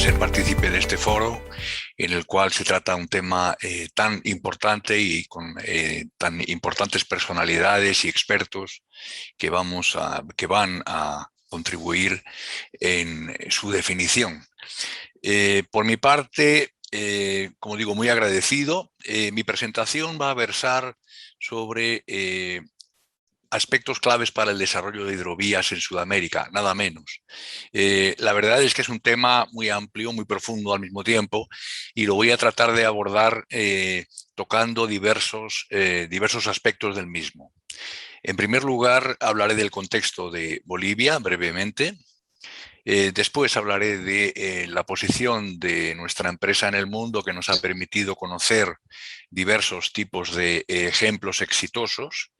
ser partícipe de este foro en el cual se trata un tema tan importante y con tan importantes personalidades y expertos que van a contribuir en su definición. Por mi parte, como digo, muy agradecido. Mi presentación va a versar sobre aspectos claves para el desarrollo de hidrovías en Sudamérica, nada menos. La verdad es que es un tema muy amplio, muy profundo al mismo tiempo, y lo voy a tratar de abordar tocando diversos aspectos del mismo. En primer lugar, hablaré del contexto de Bolivia brevemente. Después hablaré de la posición de nuestra empresa en el mundo, que nos ha permitido conocer diversos tipos de ejemplos exitosos,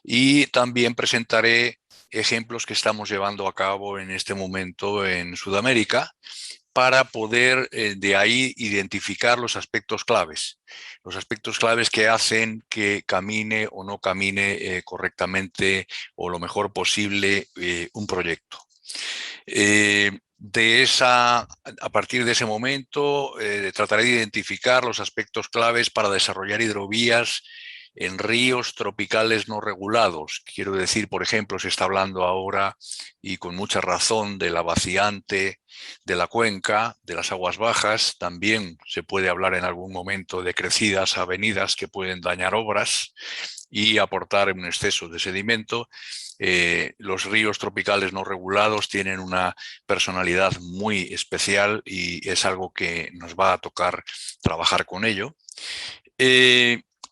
y también presentaré ejemplos que estamos llevando a cabo en este momento en Sudamérica para poder de ahí identificar los aspectos claves que hacen que camine o no camine correctamente o lo mejor posible un proyecto. A partir de ese momento, trataré de identificar los aspectos claves para desarrollar hidrovías en ríos tropicales no regulados. Quiero decir, por ejemplo, se está hablando ahora, y con mucha razón, de la vaciante de la cuenca, de las aguas bajas. También se puede hablar en algún momento de crecidas avenidas que pueden dañar obras y aportar un exceso de sedimento. Los ríos tropicales no regulados tienen una personalidad muy especial y es algo que nos va a tocar trabajar con ello.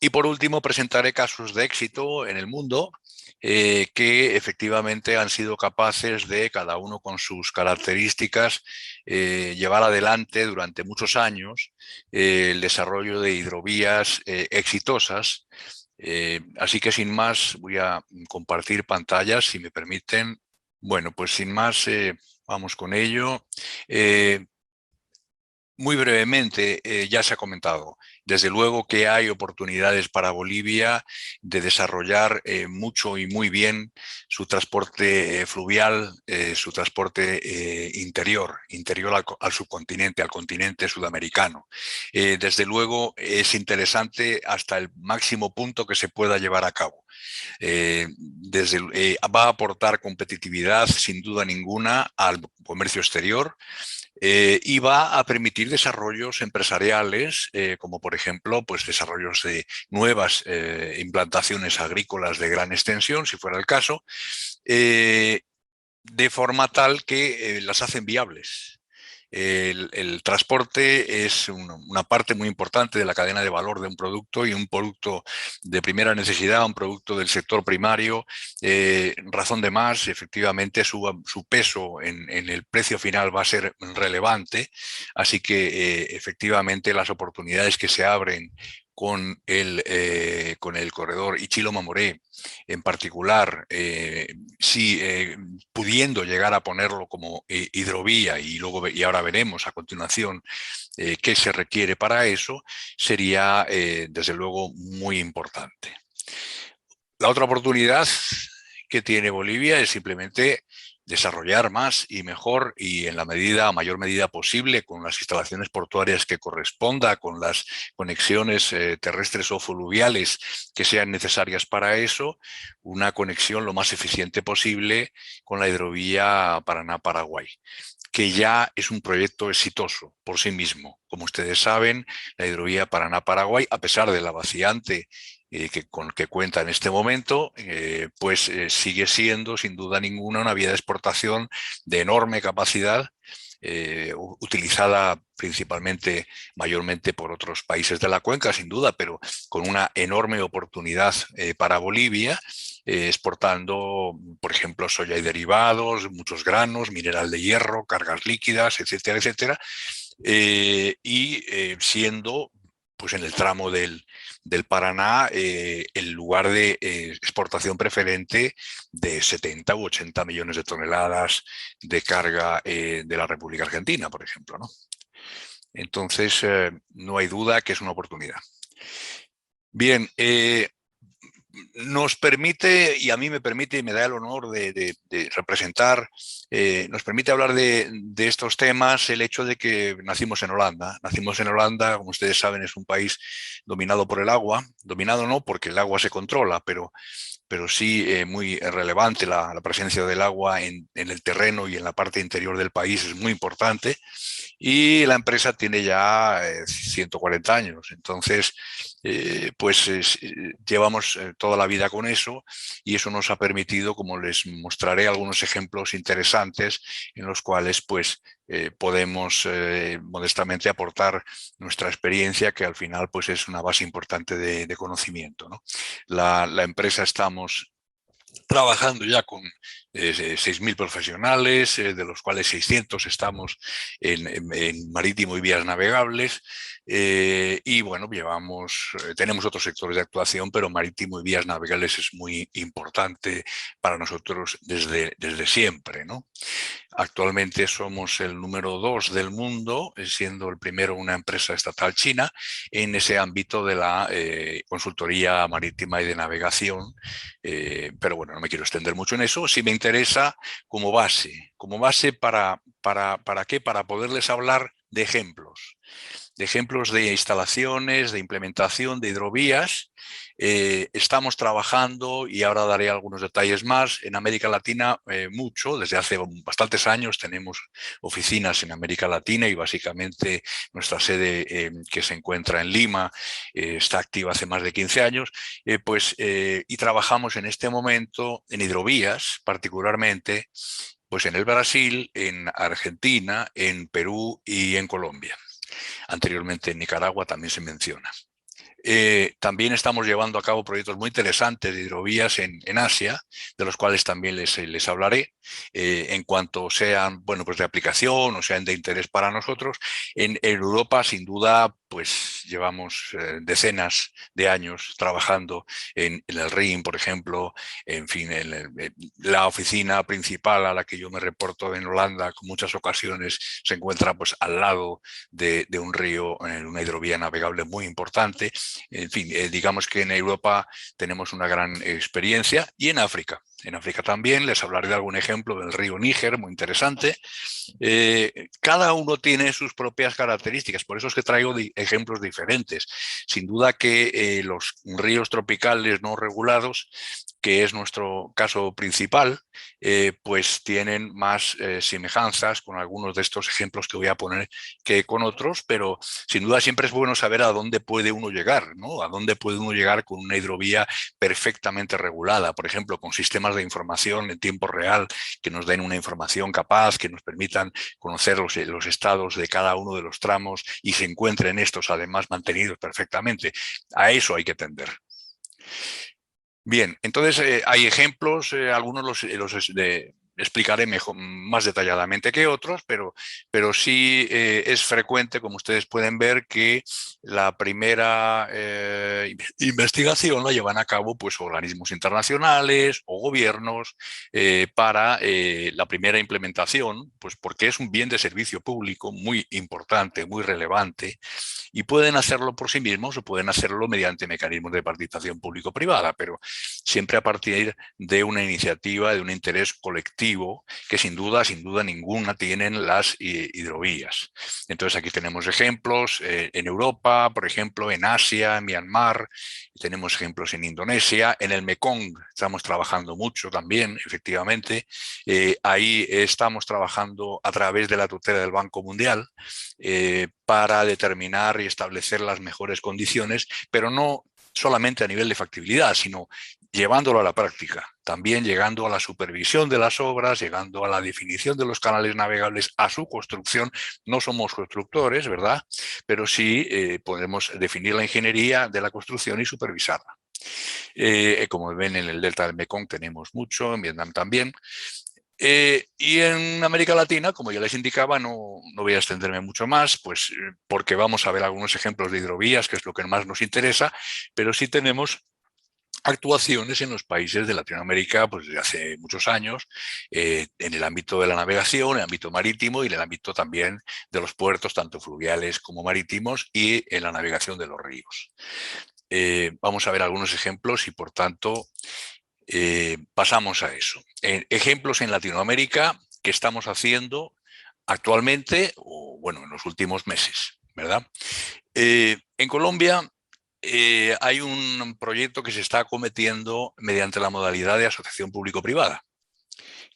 Y por último, presentaré casos de éxito en el mundo que efectivamente han sido capaces de, cada uno con sus características, llevar adelante durante muchos años el desarrollo de hidrovías exitosas. Así que sin más voy a compartir pantallas, si me permiten. Bueno, pues sin más, vamos con ello. Muy brevemente, ya se ha comentado, desde luego que hay oportunidades para Bolivia de desarrollar mucho y muy bien su transporte fluvial, su transporte interior al subcontinente, al continente sudamericano. Desde luego es interesante hasta el máximo punto que se pueda llevar a cabo. Va a aportar competitividad sin duda ninguna al comercio exterior. Y va a permitir desarrollos empresariales, como por ejemplo, pues desarrollos de nuevas implantaciones agrícolas de gran extensión, si fuera el caso, de forma tal que las hacen viables. El transporte es una parte muy importante de la cadena de valor de un producto, y un producto de primera necesidad, un producto del sector primario, razón de más, efectivamente su peso en el precio final va a ser relevante, así que efectivamente las oportunidades que se abren con el corredor Ichilo-Mamoré en particular, pudiendo llegar a ponerlo como hidrovía, y ahora veremos a continuación qué se requiere para eso, sería desde luego muy importante. La otra oportunidad que tiene Bolivia es simplemente desarrollar más y mejor, y en la mayor medida posible, con las instalaciones portuarias que corresponda, con las conexiones terrestres o fluviales que sean necesarias para eso, una conexión lo más eficiente posible con la hidrovía Paraná-Paraguay, que ya es un proyecto exitoso por sí mismo. Como ustedes saben, la hidrovía Paraná-Paraguay, a pesar de la vaciante con que cuenta en este momento, sigue siendo sin duda ninguna una vía de exportación de enorme capacidad, utilizada principalmente, mayormente por otros países de la cuenca, sin duda, pero con una enorme oportunidad para Bolivia, exportando, por ejemplo, soya y derivados, muchos granos, mineral de hierro, cargas líquidas, etcétera, etcétera, siendo, pues en el tramo del Paraná, el lugar de exportación preferente de 70 u 80 millones de toneladas de carga de la República Argentina, por ejemplo, ¿no? Entonces, no hay duda que es una oportunidad. Bien, nos permite, y a mí me permite y me da el honor de representar, nos permite hablar de estos temas el hecho de que nacimos en Holanda. Nacimos en Holanda, como ustedes saben, es un país dominado por el agua, dominado no porque el agua se controla, pero sí muy relevante la presencia del agua en el terreno y en la parte interior del país es muy importante. Y la empresa tiene ya 140 años. Entonces, llevamos toda la vida con eso y eso nos ha permitido, como les mostraré algunos ejemplos interesantes en los cuales podemos modestamente aportar nuestra experiencia, que al final pues, es una base importante de conocimiento, ¿no? La empresa estamos trabajando ya con 6.000 profesionales, de los cuales 600 estamos en marítimo y vías navegables. Y bueno, tenemos otros sectores de actuación, pero marítimo y vías navegables es muy importante para nosotros desde siempre, ¿no? Actualmente somos el número 2 del mundo, siendo el primero una empresa estatal china en ese ámbito de la consultoría marítima y de navegación. Pero bueno, no me quiero extender mucho en eso. Sí me interesa como base ¿para qué? Para poderles hablar de ejemplos de instalaciones, de implementación de hidrovías. Estamos trabajando, y ahora daré algunos detalles más, en América Latina mucho. Desde hace bastantes años tenemos oficinas en América Latina y básicamente nuestra sede que se encuentra en Lima está activa hace más de 15 años. Y trabajamos en este momento en hidrovías, particularmente pues en el Brasil, en Argentina, en Perú y en Colombia. Anteriormente en Nicaragua también se menciona. También estamos llevando a cabo proyectos muy interesantes de hidrovías en Asia, de los cuales también les hablaré, en cuanto sean pues de aplicación o sean de interés para nosotros. En Europa, sin duda, pues llevamos decenas de años trabajando en el Rin, por ejemplo, en fin, la oficina principal a la que yo me reporto en Holanda, con muchas ocasiones se encuentra pues al lado de un río, en una hidrovía navegable muy importante. En fin, digamos que en Europa tenemos una gran experiencia y en África. En África también les hablaré de algún ejemplo del río Níger, muy interesante. Cada uno tiene sus propias características, por eso es que traigo ejemplos diferentes. Sin duda que los ríos tropicales no regulados, que es nuestro caso principal, pues tienen más semejanzas con algunos de estos ejemplos que voy a poner que con otros, pero sin duda siempre es bueno saber a dónde puede uno llegar, ¿no? A dónde puede uno llegar con una hidrovía perfectamente regulada, por ejemplo, con sistemas de información en tiempo real que nos den una información capaz, que nos permitan conocer los estados de cada uno de los tramos y se encuentren estos además mantenidos perfectamente. A eso hay que tender. Bien, entonces hay ejemplos, algunos explicaré más detalladamente que otros, pero sí es frecuente, como ustedes pueden ver, que la primera investigación la llevan a cabo pues, organismos internacionales o gobiernos para la primera implementación, pues porque es un bien de servicio público muy importante, muy relevante, y pueden hacerlo por sí mismos o pueden hacerlo mediante mecanismos de participación público-privada, pero siempre a partir de una iniciativa, de un interés colectivo que sin duda ninguna tienen las hidrovías. Entonces aquí tenemos ejemplos en Europa, por ejemplo, en Asia, en Myanmar, tenemos ejemplos en Indonesia, en el Mekong estamos trabajando mucho también, efectivamente. Ahí estamos trabajando a través de la tutela del Banco Mundial para determinar y establecer las mejores condiciones, pero no solamente a nivel de factibilidad, sino llevándolo a la práctica, también llegando a la supervisión de las obras, llegando a la definición de los canales navegables, a su construcción. No somos constructores, ¿verdad? Pero sí podemos definir la ingeniería de la construcción y supervisarla. Como ven, en el delta del Mekong tenemos mucho, en Vietnam también. Y en América Latina, como ya les indicaba, no voy a extenderme mucho más, pues porque vamos a ver algunos ejemplos de hidrovías, que es lo que más nos interesa, pero sí tenemos actuaciones en los países de Latinoamérica pues desde hace muchos años, en el ámbito de la navegación, en el ámbito marítimo y en el ámbito también de los puertos, tanto fluviales como marítimos, y en la navegación de los ríos. vamos a ver algunos ejemplos y, por tanto, pasamos a eso. Ejemplos en Latinoamérica que estamos haciendo actualmente o, bueno, en los últimos meses, ¿verdad? En Colombia hay un proyecto que se está acometiendo mediante la modalidad de asociación público-privada,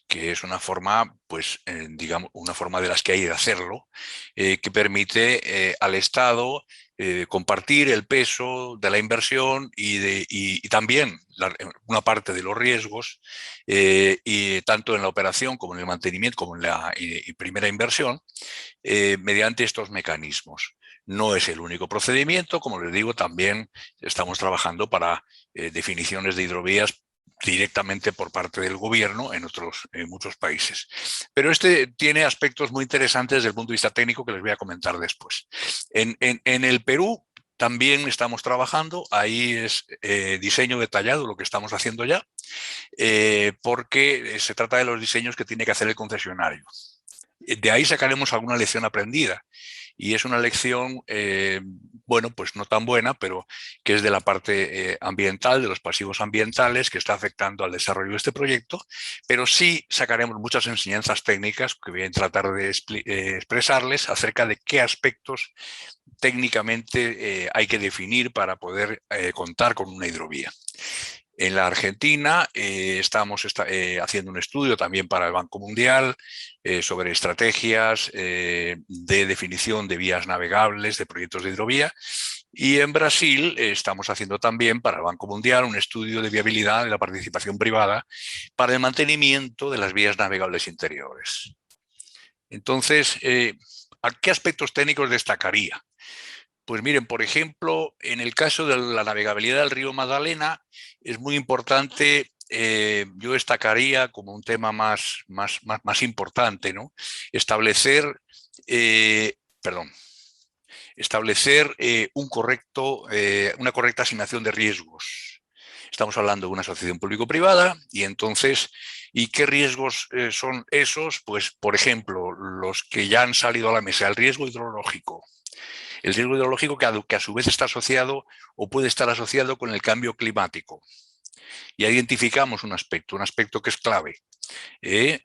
que es una forma, pues, digamos, una forma de las que hay de hacerlo, que permite al Estado compartir el peso de la inversión y también una parte de los riesgos, y tanto en la operación como en el mantenimiento, como en la primera inversión, mediante estos mecanismos. No es el único procedimiento, como les digo, también estamos trabajando para definiciones de hidrovías directamente por parte del gobierno en muchos países. Pero este tiene aspectos muy interesantes desde el punto de vista técnico que les voy a comentar después. En el Perú también estamos trabajando, ahí es diseño detallado lo que estamos haciendo ya, porque se trata de los diseños que tiene que hacer el concesionario. De ahí sacaremos alguna lección aprendida. Y es una lección, bueno, pues no tan buena, pero que es de la parte ambiental, de los pasivos ambientales, que está afectando al desarrollo de este proyecto, pero sí sacaremos muchas enseñanzas técnicas que voy a tratar de expresarles acerca de qué aspectos técnicamente hay que definir para poder contar con una hidrovía. En la Argentina estamos haciendo un estudio también para el Banco Mundial sobre estrategias de definición de vías navegables, de proyectos de hidrovía. Y en Brasil estamos haciendo también para el Banco Mundial un estudio de viabilidad de la participación privada para el mantenimiento de las vías navegables interiores. Entonces, ¿a qué aspectos técnicos destacaría? Pues miren, por ejemplo, en el caso de la navegabilidad del río Magdalena, es muy importante, yo destacaría como un tema más importante, ¿no? Establecer, perdón, establecer una correcta asignación de riesgos. Estamos hablando de una asociación público-privada y entonces, ¿y qué riesgos son esos? Pues, por ejemplo, los que ya han salido a la mesa, el riesgo hidrológico. El riesgo hidrológico que a su vez está asociado o puede estar asociado con el cambio climático. Ya identificamos un aspecto que es clave.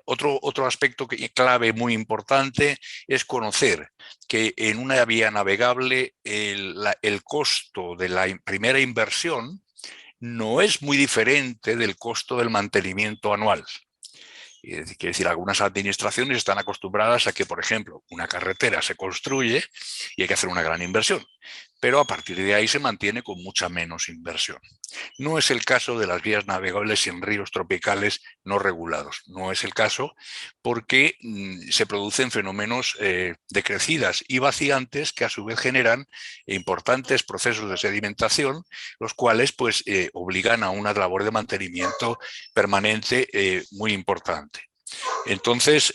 Otro aspecto clave muy importante es conocer que en una vía navegable el costo de la primera inversión no es muy diferente del costo del mantenimiento anual. Quiere decir, algunas administraciones están acostumbradas a que, por ejemplo, una carretera se construye y hay que hacer una gran inversión, pero a partir de ahí se mantiene con mucha menos inversión. No es el caso de las vías navegables en ríos tropicales no regulados. No es el caso porque se producen fenómenos de crecidas y vaciantes que a su vez generan importantes procesos de sedimentación, los cuales pues obligan a una labor de mantenimiento permanente muy importante. Entonces,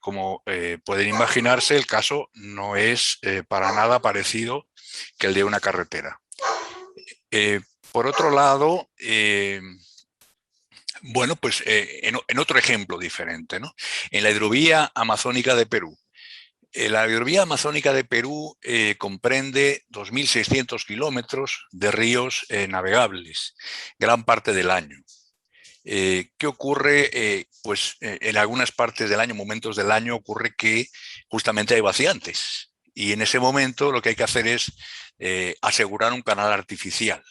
como pueden imaginarse, el caso no es para nada parecido que el de una carretera. Por otro lado, bueno, pues en otro ejemplo diferente, ¿no? En la hidrovía amazónica de Perú. La hidrovía amazónica de Perú comprende 2.600 kilómetros de ríos navegables, gran parte del año. ¿Qué ocurre? Pues en algunas partes del año, momentos del año, ocurre que justamente hay vaciantes. Y en ese momento lo que hay que hacer es asegurar un canal artificial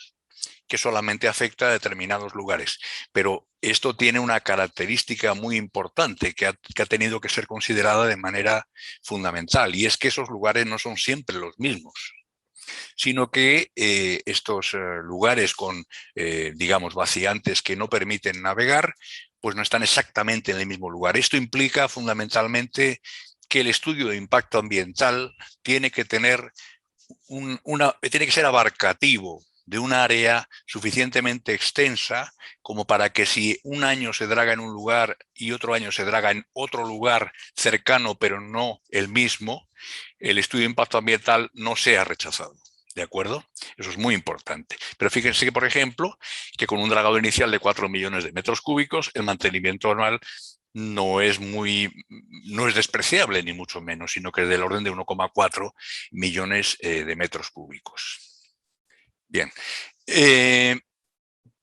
que solamente afecta a determinados lugares. Pero esto tiene una característica muy importante que ha tenido que ser considerada de manera fundamental, y es que esos lugares no son siempre los mismos, sino que estos lugares con, digamos, vaciantes que no permiten navegar, pues no están exactamente en el mismo lugar. Esto implica fundamentalmente que el estudio de impacto ambiental tiene que tiene que ser abarcativo de un área suficientemente extensa como para que si un año se draga en un lugar y otro año se draga en otro lugar cercano pero no el mismo, el estudio de impacto ambiental no sea rechazado. ¿De acuerdo? Eso es muy importante. Pero fíjense que, por ejemplo, que con un dragado inicial de 4 millones de metros cúbicos, el mantenimiento anual no es despreciable, ni mucho menos, sino que es del orden de 1,4 millones de metros cúbicos. Bien, Eh,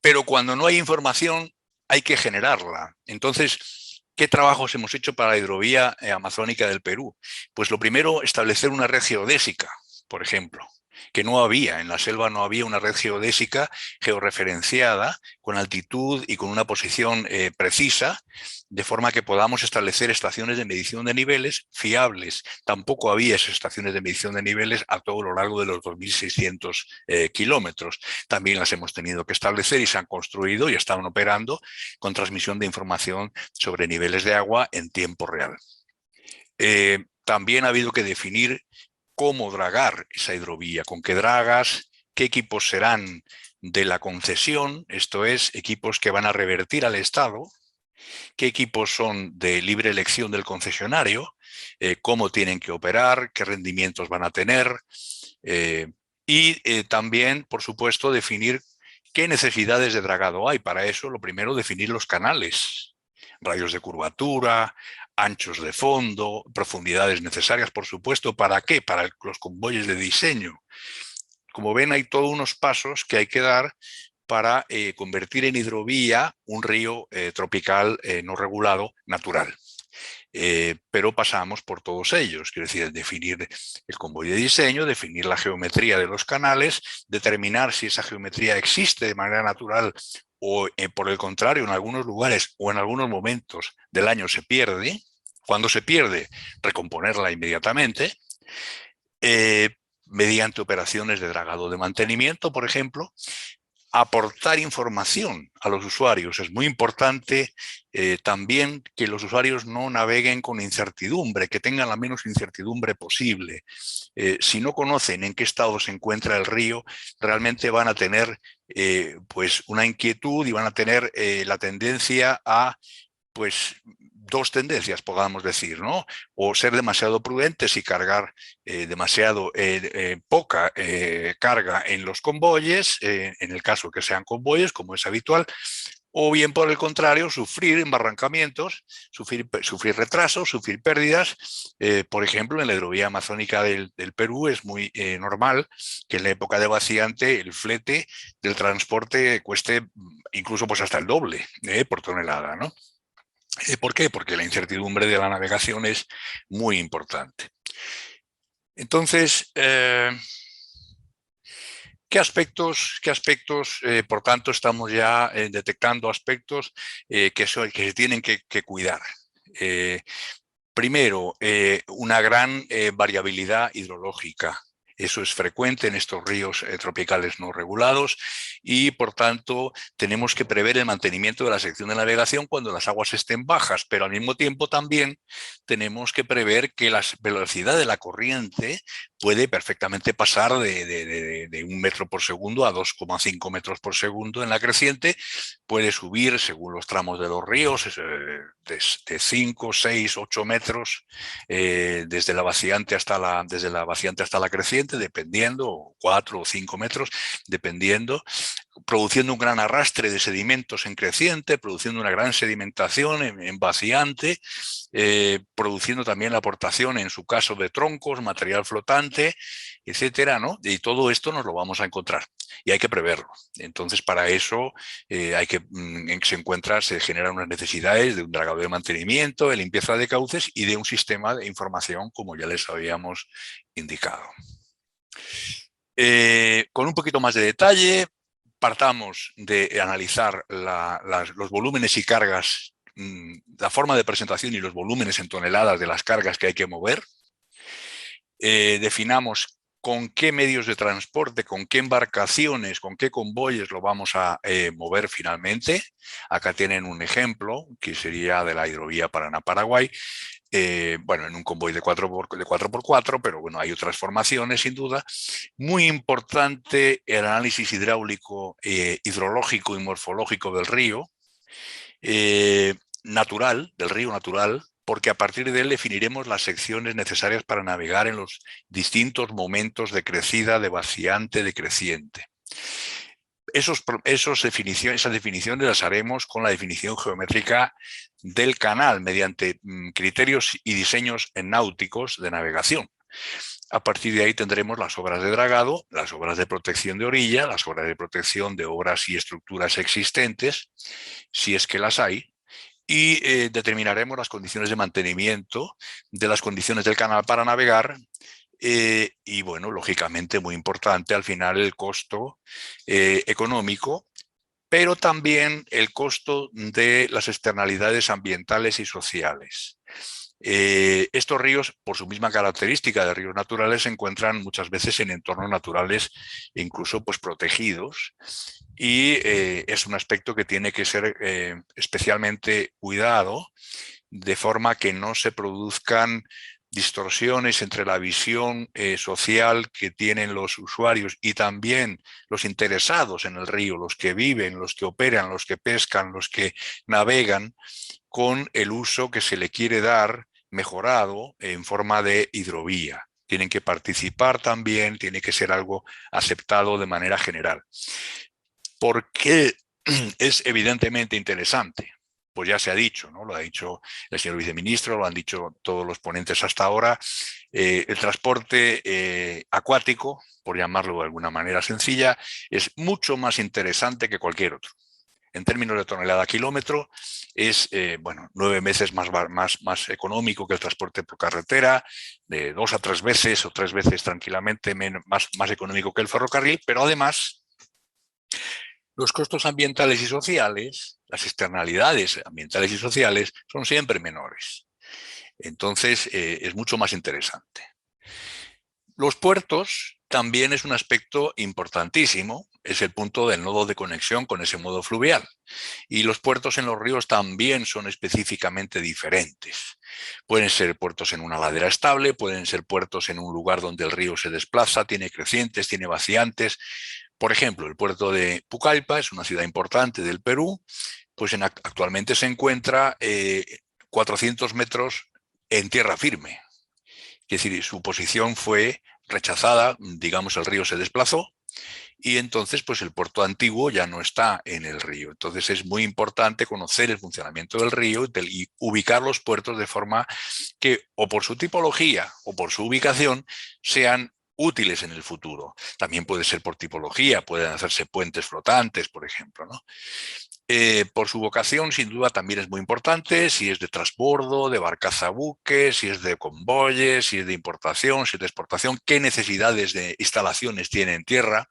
pero cuando no hay información hay que generarla. Entonces, ¿qué trabajos hemos hecho para la hidrovía amazónica del Perú? Pues lo primero, establecer una red geodésica, por ejemplo, que no había, en la selva no había una red geodésica georreferenciada con altitud y con una posición precisa, de forma que podamos establecer estaciones de medición de niveles fiables. Tampoco había esas estaciones de medición de niveles a todo lo largo de los 2.600 kilómetros. También las hemos tenido que establecer y se han construido y están operando con transmisión de información sobre niveles de agua en tiempo real. También ha habido que definir cómo dragar esa hidrovía, con qué dragas, qué equipos serán de la concesión, esto es, equipos que van a revertir al Estado, qué equipos son de libre elección del concesionario, cómo tienen que operar, qué rendimientos van a tener, y también, por supuesto, definir qué necesidades de dragado hay. Para eso, lo primero, definir los canales, radios de curvatura, anchos de fondo, profundidades necesarias, por supuesto. ¿Para qué? Para los convoyes de diseño. Como ven, hay todos unos pasos que hay que dar para convertir en hidrovía un río tropical no regulado natural. Pero pasamos por todos ellos, quiero decir, definir el convoy de diseño, definir la geometría de los canales, determinar si esa geometría existe de manera natural o, por el contrario, en algunos lugares o en algunos momentos del año se pierde. Cuando se pierde, recomponerla inmediatamente. Eh, mediante operaciones de dragado de mantenimiento, por ejemplo, aportar información a los usuarios. Es muy importante también que los usuarios no naveguen con incertidumbre, que tengan la menos incertidumbre posible. Si no conocen en qué estado se encuentra el río, realmente van a tener pues una inquietud y van a tener la tendencia a pues dos tendencias, podamos decir, ¿no? O ser demasiado prudentes y cargar demasiado poca carga en los convoyes, en el caso que sean convoyes, como es habitual, o bien por el contrario, sufrir embarrancamientos, sufrir retrasos, sufrir pérdidas. Por ejemplo, en la hidrovía amazónica del Perú es muy normal que en la época de vaciante el flete del transporte cueste incluso pues hasta el doble por tonelada, ¿no? ¿Por qué? Porque la incertidumbre de la navegación es muy importante. Entonces, qué aspectos por tanto, estamos ya detectando aspectos que se tienen que cuidar? Primero, una gran variabilidad hidrológica. Eso es frecuente en estos ríos tropicales no regulados y, por tanto, tenemos que prever el mantenimiento de la sección de navegación cuando las aguas estén bajas, pero al mismo tiempo también tenemos que prever que la velocidad de la corriente puede perfectamente pasar de 1 metro por segundo a 2,5 metros por segundo en la creciente, puede subir según los tramos de los ríos de 5, 6, 8 metros desde la vaciante hasta la creciente, dependiendo, 4 o 5 metros, dependiendo, produciendo un gran arrastre de sedimentos en creciente, produciendo una gran sedimentación en vaciante, produciendo también la aportación, en su caso, de troncos, material flotante, etcétera, ¿no? Y todo esto nos lo vamos a encontrar y hay que preverlo. Entonces, para eso se generan unas necesidades de un dragado de mantenimiento, de limpieza de cauces y de un sistema de información, como ya les habíamos indicado. Con un poquito más de detalle, partamos de analizar los volúmenes y cargas, la forma de presentación y los volúmenes en toneladas de las cargas que hay que mover. Definamos con qué medios de transporte, con qué embarcaciones, con qué convoyes lo vamos a mover finalmente. Acá tienen un ejemplo que sería de la hidrovía Paraná-Paraguay. Bueno, en un convoy de 4x4, pero bueno, hay otras formaciones sin duda. Muy importante el análisis hidráulico, hidrológico y morfológico del río, del río natural, porque a partir de él definiremos las secciones necesarias para navegar en los distintos momentos de crecida, de vaciante, de creciente. Esas definiciones las haremos con la definición geométrica del canal mediante criterios y diseños náuticos de navegación. A partir de ahí tendremos las obras de dragado, las obras de protección de orilla, las obras de protección de obras y estructuras existentes, si es que las hay, y determinaremos las condiciones de mantenimiento de las condiciones del canal para navegar. Y bueno, lógicamente muy importante al final el costo económico, pero también el costo de las externalidades ambientales y sociales. Estos ríos, por su misma característica de ríos naturales, se encuentran muchas veces en entornos naturales incluso pues, protegidos, y es un aspecto que tiene que ser especialmente cuidado, de forma que no se produzcan distorsiones entre la visión social que tienen los usuarios y también los interesados en el río, los que viven, los que operan, los que pescan, los que navegan, con el uso que se le quiere dar mejorado en forma de hidrovía. Tienen que participar también, tiene que ser algo aceptado de manera general. ¿Por qué es evidentemente interesante? Pues ya se ha dicho, ¿no? Lo ha dicho el señor viceministro, lo han dicho todos los ponentes hasta ahora. El transporte acuático, por llamarlo de alguna manera sencilla, es mucho más interesante que cualquier otro. En términos de tonelada kilómetro, es 9 veces más económico que el transporte por carretera, de 2 a 3 veces o 3 veces tranquilamente más económico que el ferrocarril, pero además los costos ambientales y sociales, las externalidades ambientales y sociales, son siempre menores. Entonces, es mucho más interesante. Los puertos también es un aspecto importantísimo, es el punto del nodo de conexión con ese modo fluvial. Y los puertos en los ríos también son específicamente diferentes. Pueden ser puertos en una ladera estable, pueden ser puertos en un lugar donde el río se desplaza, tiene crecientes, tiene vaciantes. Por ejemplo, el puerto de Pucallpa es una ciudad importante del Perú, pues actualmente se encuentra 400 metros en tierra firme. Es decir, su posición fue rechazada, digamos, el río se desplazó y entonces pues el puerto antiguo ya no está en el río. Entonces es muy importante conocer el funcionamiento del río y ubicar los puertos de forma que o por su tipología o por su ubicación sean útiles en el futuro. También puede ser por tipología, pueden hacerse puentes flotantes, por ejemplo, ¿no? Por su vocación, sin duda, también es muy importante, si es de transbordo, de barcaza buque, si es de convoyes, si es de importación, si es de exportación, qué necesidades de instalaciones tiene en tierra,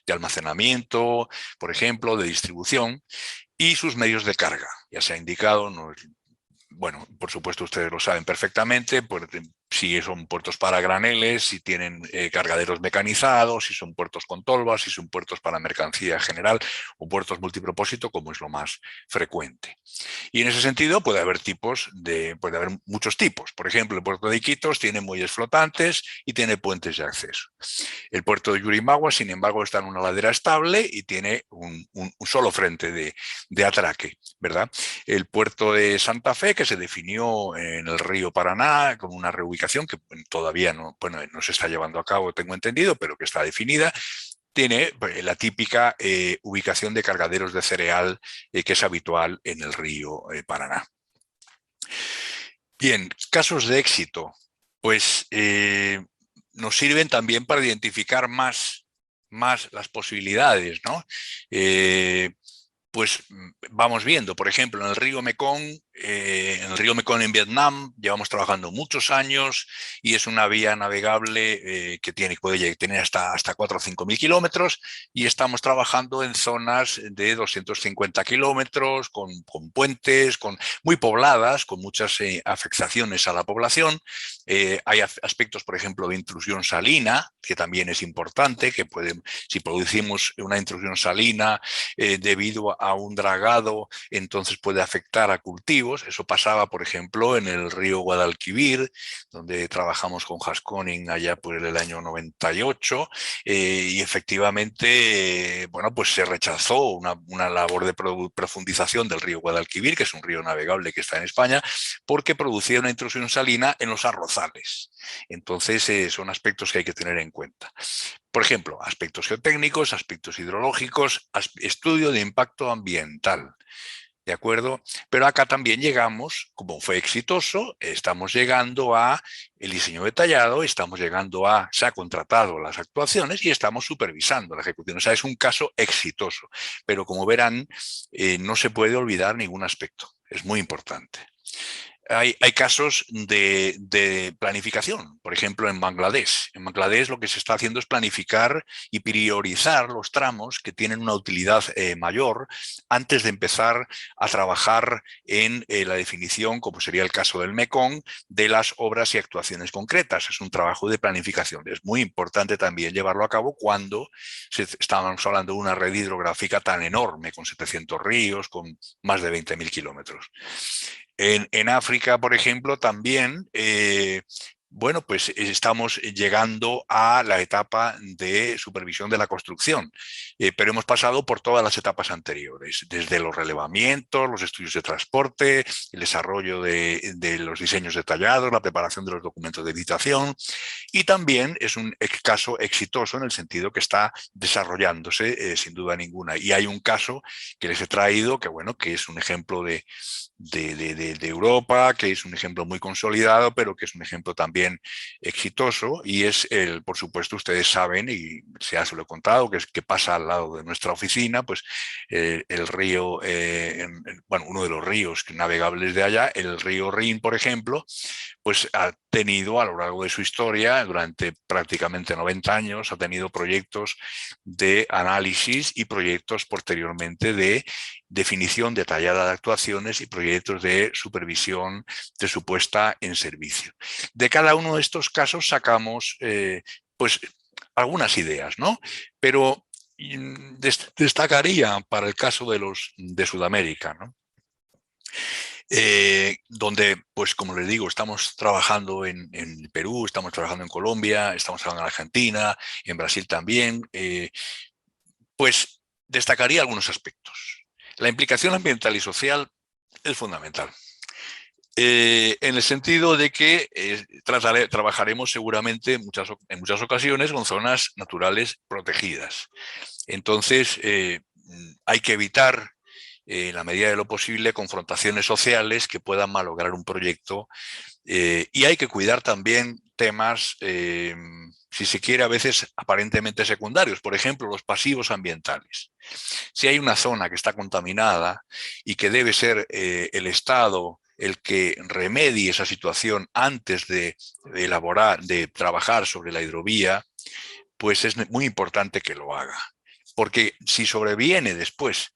de almacenamiento, por ejemplo, de distribución, y sus medios de carga. Ya se ha indicado, bueno, por supuesto ustedes lo saben perfectamente, pues, si son puertos para graneles, si tienen cargaderos mecanizados, si son puertos con tolvas, si son puertos para mercancía general o puertos multipropósito, como es lo más frecuente. Y en ese sentido puede haber muchos tipos. Por ejemplo, el puerto de Iquitos tiene muelles flotantes y tiene puentes de acceso. El puerto de Yurimaguas, sin embargo, está en una ladera estable y tiene un solo frente de atraque, ¿verdad? El puerto de Santa Fe, que se definió en el río Paraná con una reubicación que todavía no se está llevando a cabo, tengo entendido, pero que está definida, tiene la típica ubicación de cargaderos de cereal que es habitual en el río Paraná. Bien, casos de éxito. Pues nos sirven también para identificar más las posibilidades, ¿no? Pues vamos viendo, por ejemplo, en el río Mekong, en Vietnam, llevamos trabajando muchos años y es una vía navegable que puede tener hasta 4 o 5 mil kilómetros, y estamos trabajando en zonas de 250 kilómetros, con puentes, muy pobladas, con muchas afectaciones a la población. Hay aspectos, por ejemplo, de intrusión salina, que también es importante, si producimos una intrusión salina debido a un dragado, entonces puede afectar a cultivos. Eso pasaba, por ejemplo, en el río Guadalquivir, donde trabajamos con Haskoning allá por el año 98, y efectivamente, bueno, pues se rechazó una labor de profundización del río Guadalquivir, que es un río navegable que está en España, porque producía una intrusión salina en los arrozales. Entonces, son aspectos que hay que tener en cuenta. Por ejemplo, aspectos geotécnicos, aspectos hidrológicos, estudio de impacto ambiental. ¿De acuerdo? Pero acá también llegamos, como fue exitoso, estamos llegando a el diseño detallado, estamos llegando a, se ha contratado las actuaciones y estamos supervisando la ejecución. O sea, es un caso exitoso. Pero como verán, no se puede olvidar ningún aspecto. Es muy importante. Hay casos de planificación, por ejemplo, en Bangladesh. En Bangladesh lo que se está haciendo es planificar y priorizar los tramos que tienen una utilidad mayor antes de empezar a trabajar en la definición, como sería el caso del Mekong, de las obras y actuaciones concretas. Es un trabajo de planificación. Es muy importante también llevarlo a cabo cuando estábamos hablando de una red hidrográfica tan enorme, con 700 ríos, con más de 20.000 kilómetros. En África, por ejemplo, también, bueno, pues estamos llegando a la etapa de supervisión de la construcción, pero hemos pasado por todas las etapas anteriores, desde los relevamientos, los estudios de transporte, el desarrollo de los diseños detallados, la preparación de los documentos de licitación, y también es un caso exitoso en el sentido que está desarrollándose sin duda ninguna. Y hay un caso que les he traído, que bueno, que es un ejemplo de Europa, que es un ejemplo muy consolidado, pero que es un ejemplo también exitoso, y es el, por supuesto, ustedes saben, y ya se lo he contado, que es que pasa al lado de nuestra oficina, pues el río, bueno, uno de los ríos navegables de allá, el río Rin, por ejemplo, pues ha tenido a lo largo de su historia, durante prácticamente 90 años, ha tenido proyectos de análisis y proyectos posteriormente de definición detallada de actuaciones y proyectos de supervisión de su puesta en servicio. De cada uno de estos casos sacamos pues algunas ideas, ¿no? Pero destacaría para el caso de los de Sudamérica, ¿no? Donde, pues como les digo, estamos trabajando en Perú, estamos trabajando en Colombia, estamos trabajando en Argentina, en Brasil también, pues destacaría algunos aspectos. La implicación ambiental y social es fundamental. En el sentido de que trabajaremos seguramente en muchas ocasiones con zonas naturales protegidas. Entonces, hay que evitar, en la medida de lo posible, confrontaciones sociales que puedan malograr un proyecto, y hay que cuidar también temas, si se quiere, a veces aparentemente secundarios, por ejemplo, los pasivos ambientales. Si hay una zona que está contaminada y que debe ser el Estado el que remedie esa situación antes de elaborar, de trabajar sobre la hidrovía, pues es muy importante que lo haga. Porque si sobreviene después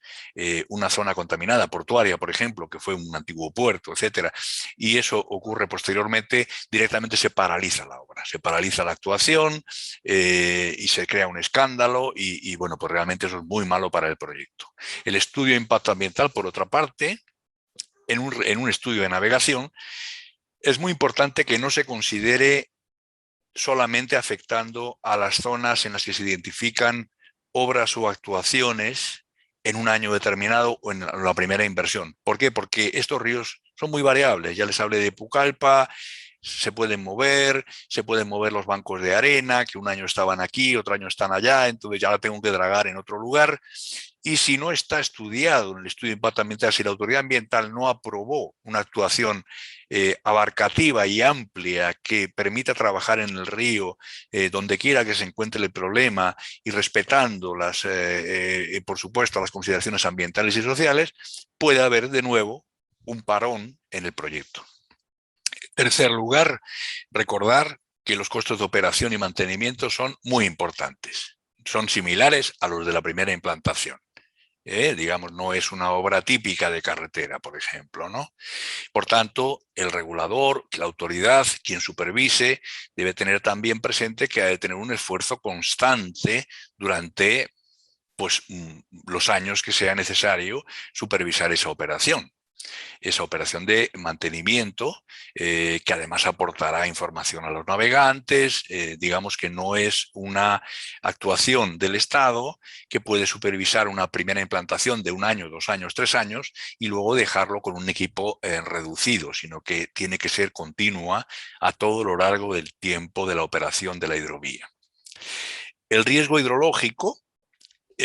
una zona contaminada portuaria, por ejemplo, que fue un antiguo puerto, etcétera, y eso ocurre posteriormente, directamente se paraliza la obra, se paraliza la actuación y se crea un escándalo y bueno, pues realmente eso es muy malo para el proyecto. El estudio de impacto ambiental, por otra parte, en un estudio de navegación, es muy importante que no se considere solamente afectando a las zonas en las que se identifican obras o actuaciones en un año determinado o en la primera inversión. ¿Por qué? Porque estos ríos son muy variables. Ya les hablé de Pucallpa, se pueden mover los bancos de arena, que un año estaban aquí, otro año están allá, entonces ya la tengo que dragar en otro lugar. Y si no está estudiado en el estudio de impacto ambiental, si la autoridad ambiental no aprobó una actuación abarcativa y amplia que permita trabajar en el río donde quiera que se encuentre el problema y respetando por supuesto, las consideraciones ambientales y sociales, puede haber de nuevo un parón en el proyecto. En tercer lugar, recordar que los costos de operación y mantenimiento son muy importantes. Son similares a los de la primera implantación. Digamos, no es una obra típica de carretera, por ejemplo, ¿no? Por tanto, el regulador, la autoridad, quien supervise, debe tener también presente que ha de tener un esfuerzo constante durante pues, los años que sea necesario supervisar esa operación de mantenimiento, que además aportará información a los navegantes. Digamos que no es una actuación del Estado que puede supervisar una primera implantación de un año, 2 años, 3 años y luego dejarlo con un equipo reducido, sino que tiene que ser continua a todo lo largo del tiempo de la operación de la hidrovía. El riesgo hidrológico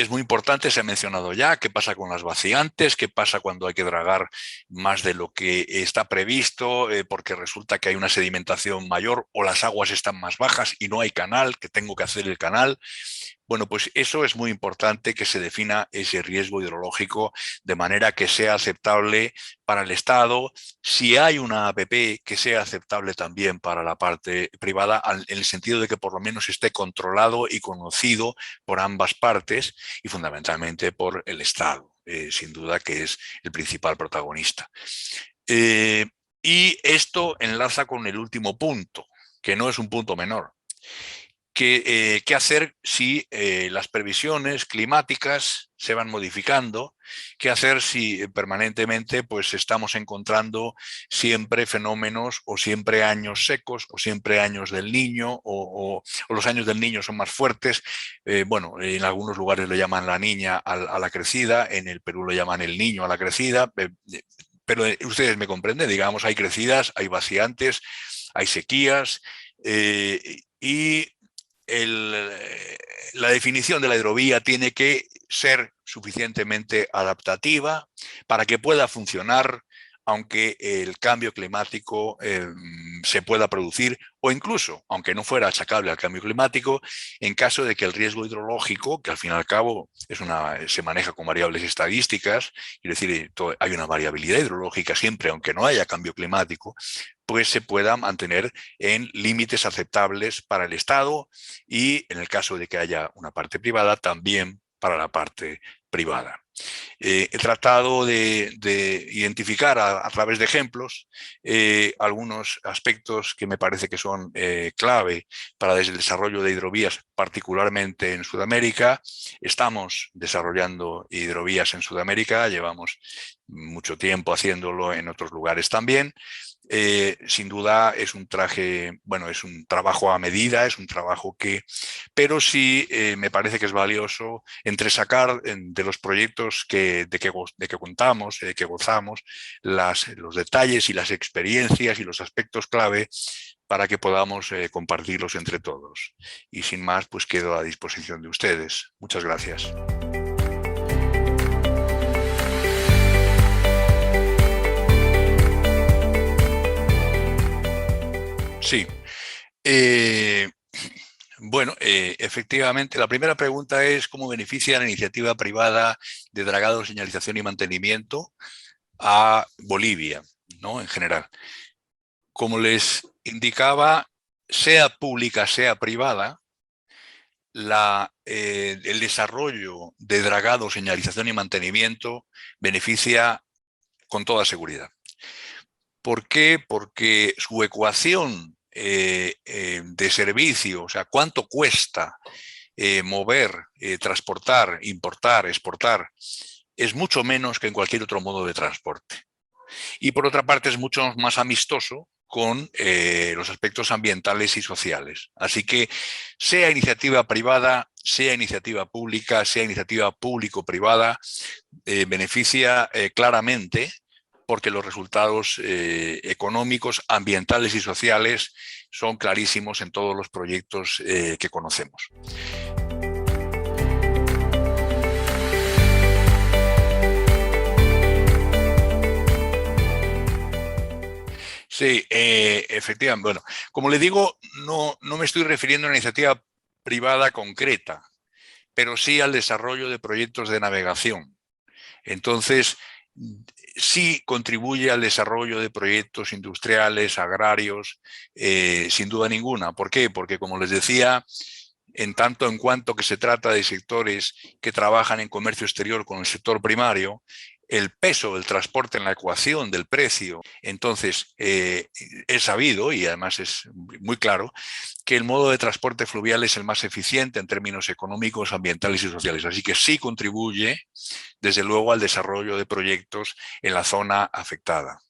es muy importante, se ha mencionado ya, qué pasa con las vaciantes, qué pasa cuando hay que dragar más de lo que está previsto, porque resulta que hay una sedimentación mayor o las aguas están más bajas y no hay canal, que tengo que hacer el canal. Bueno, pues eso es muy importante, que se defina ese riesgo hidrológico de manera que sea aceptable para el Estado. Si hay una APP, que sea aceptable también para la parte privada, en el sentido de que por lo menos esté controlado y conocido por ambas partes y fundamentalmente por el Estado, sin duda, que es el principal protagonista. Y esto enlaza con el último punto, que no es un punto menor. ¿Qué hacer si las previsiones climáticas se van modificando? ¿Qué hacer si permanentemente pues, estamos encontrando siempre fenómenos o siempre años secos o siempre años del Niño o los años del Niño son más fuertes? Bueno, en algunos lugares le llaman la niña a la crecida, en el Perú lo llaman el niño a la crecida, pero ustedes me comprenden, digamos, hay crecidas, hay vaciantes, hay sequías y la definición de la hidrovía tiene que ser suficientemente adaptativa para que pueda funcionar, aunque el cambio climático se pueda producir, o incluso, aunque no fuera achacable al cambio climático, en caso de que el riesgo hidrológico, que al fin y al cabo se maneja con variables estadísticas, es decir, hay una variabilidad hidrológica siempre, aunque no haya cambio climático, pues se pueda mantener en límites aceptables para el Estado y, en el caso de que haya una parte privada, también para la parte privada. He tratado de identificar a través de ejemplos algunos aspectos que me parece que son clave para el desarrollo de hidrovías, particularmente en Sudamérica. Estamos desarrollando hidrovías en Sudamérica, llevamos mucho tiempo haciéndolo en otros lugares también. Sin duda es un trabajo a medida, es un trabajo pero sí me parece que es valioso entresacar de los proyectos de que contamos, que gozamos, los detalles y las experiencias y los aspectos clave para que podamos compartirlos entre todos. Y sin más, pues quedo a disposición de ustedes. Muchas gracias. Sí. Bueno, efectivamente, la primera pregunta es cómo beneficia la iniciativa privada de dragado, señalización y mantenimiento a Bolivia, ¿no? En general. Como les indicaba, sea pública, sea privada, el desarrollo de dragado, señalización y mantenimiento beneficia con toda seguridad. ¿Por qué? Porque su ecuación de servicio, o sea, cuánto cuesta mover, transportar, importar, exportar, es mucho menos que en cualquier otro modo de transporte. Y por otra parte es mucho más amistoso con los aspectos ambientales y sociales. Así que sea iniciativa privada, sea iniciativa pública, sea iniciativa público-privada, beneficia claramente porque los resultados económicos, ambientales y sociales son clarísimos en todos los proyectos que conocemos. Sí, efectivamente. Bueno, como le digo, no me estoy refiriendo a una iniciativa privada concreta, pero sí al desarrollo de proyectos de navegación. Entonces, sí contribuye al desarrollo de proyectos industriales, agrarios, sin duda ninguna. ¿Por qué? Porque, como les decía, en tanto en cuanto que se trata de sectores que trabajan en comercio exterior con el sector primario, el peso del transporte en la ecuación del precio. Entonces, es sabido, y además es muy claro, que el modo de transporte fluvial es el más eficiente en términos económicos, ambientales y sociales. Así que sí contribuye, desde luego, al desarrollo de proyectos en la zona afectada.